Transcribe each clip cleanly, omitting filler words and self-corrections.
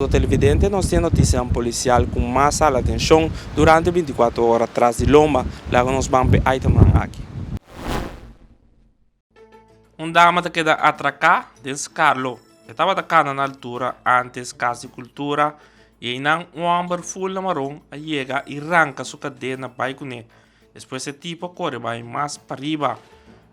O televidente nos tem notícia policial com mais atenção durante 24 horas atrás de Loma, lá nos vamos aqui. Dama que queda atracar desse Carlo, que estava atacando na altura antes Casa de Cultura, e não homem full na marrom chega e arranca sua cadeia para ele. Depois esse tipo corre mais para riba.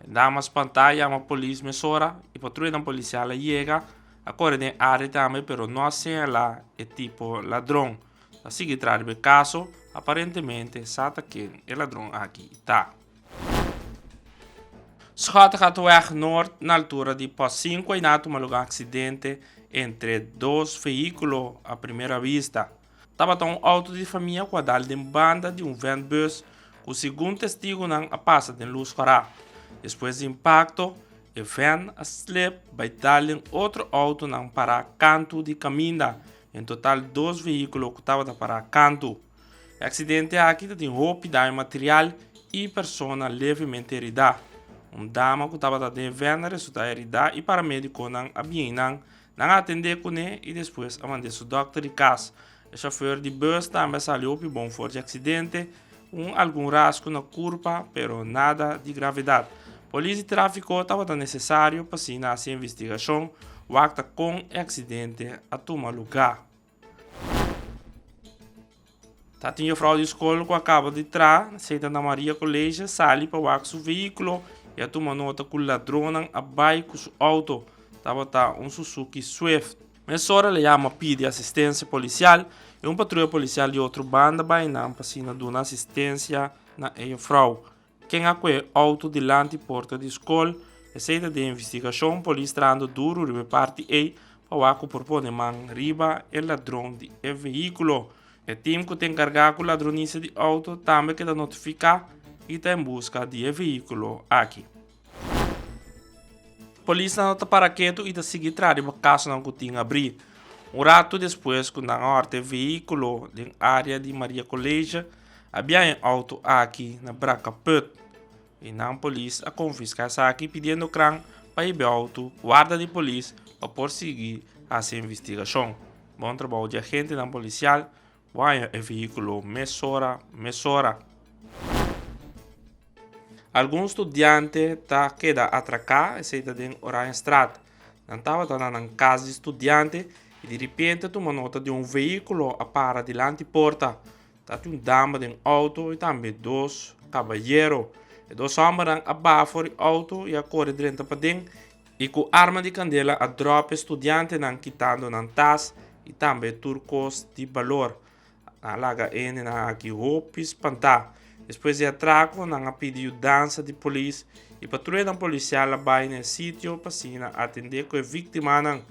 Dama pantalla a polícia mesora e patrulha policial chega. Agora tem área também, pero não sei lá é tipo ladrão. Assim que traz o caso, aparentemente sabe quem é ladrão aqui está. Schat gaat weg noord na altura de Pós 5 e nato um acidente entre dois veículos à primeira vista. Estava um auto de família com a de banda de van bus, que o segundo testigo não passa de luz fará. Depois do impacto, o van slip vai dar outro auto não para canto de caminho. Em total, dois veículos que estavam para canto. O acidente aqui tem roupa de material e pessoa levemente herida. Dama que estava de van resulta herida e paramédico não atender com ele e depois a mandar seu doutor de casa. O chauffeur de bus também saiu para bom forte acidente, algum rasgo na curva, pero nada de gravidade. Polícia de tráfico estava necessário para assinar essa investigação, o acta com o acidente a tomar lugar. Tinha fraude de escola que acaba de entrar na Santa Maria Colégio, sali para o seu veículo e a tomar nota que o ladrão abai com seu auto. Estava um Suzuki Swift. Mesora lhe chama pede assistência policial e patrulha policial de outra banda vai para assinar uma assistência na fraude. Quem acque auto delante porta de escola, receita de investigação, polícia trando duro de parte E, para o propone man riba e ladrão de veículo. O time que tem encarregado com o ladronice de auto também queda notificar e está em busca de veículo aqui. Polícia não está para quieto e está seguindo atrás do caso não tinha abrir. Rato depois, quando a horta veículo na área de Maria Colégio, havia um auto aqui na Braca Put. E a polícia a confiscar essa aqui pedindo crã para ir ao auto, guarda de polícia para prosseguir essa investigação. Bom trabalho de agente não policial, vai o veículo mesora. Alguns estudantes queda atracar exceto em Orange Street. Não estava na casa de estudante e de repente toma nota de veículo a para delante porta. Tinha dama de auto e também dois caballeros. E dois homens abaixo do auto e a corre dentro para dentro e com arma de candela a drop estudante não quitando na tas e também turcos de valor. A laga N na aqui roupa espantar. Depois de atraco, não pediu dança de polícia e patrulha policial vai no sítio para atender com a vítima.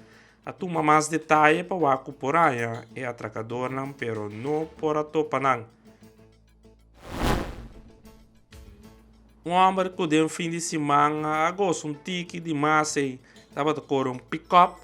A tomar mais detalhes para o acuporanha e atracador, pero não por a topa. Homem que deu fim de semana agosto tique de massa estava com pick-up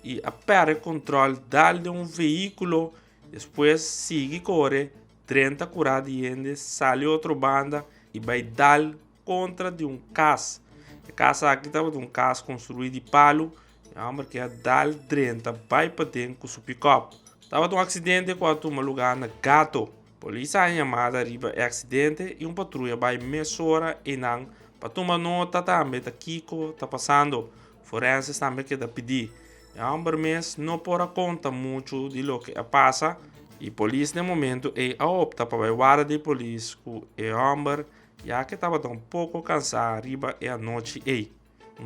e a perde controle de veículo. Depois sigue corre 30 curadientes, sai outra banda e vai dar contra de casa. A casa aqui estava de casa construído de palo. O homem que ia dar 30 vai para dentro com seu pick-up. Estava um acidente quando um lugar na Gato. Polícia a chamada arriba o acidente e patrulha vai mesora e não para tomar nota também da Kiko está passando. Forenses também que da pedir. O homem mesmo não pode conta muito de lo que passa. E a polícia no momento opta para a guarda de polícia com o homem, já que estava um pouco cansado arriba e a noite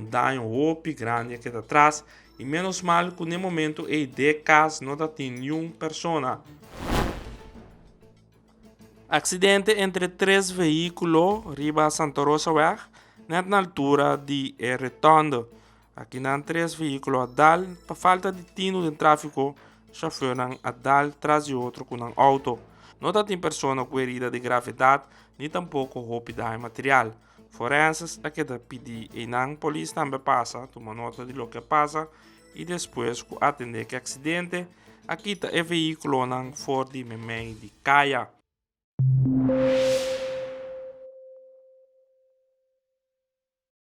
dano roupa grande que está atrás e menos mal que no momento de casa não tem nenhuma pessoa. Acidente entre três veículos arriba a Santa Rosa Weg, na altura de Retondo. Aqui não três veículos a dar, para falta de tino de tráfego, chauffeur a dar atrás de outro com um auto. Não tem pessoa com herida de gravidade, nem tampouco roupa de material. Forenses a que pedir e não polícia também passa, toma nota de lo que passa e depois atender que acidente, aqui está o veículo não for de memei de caia.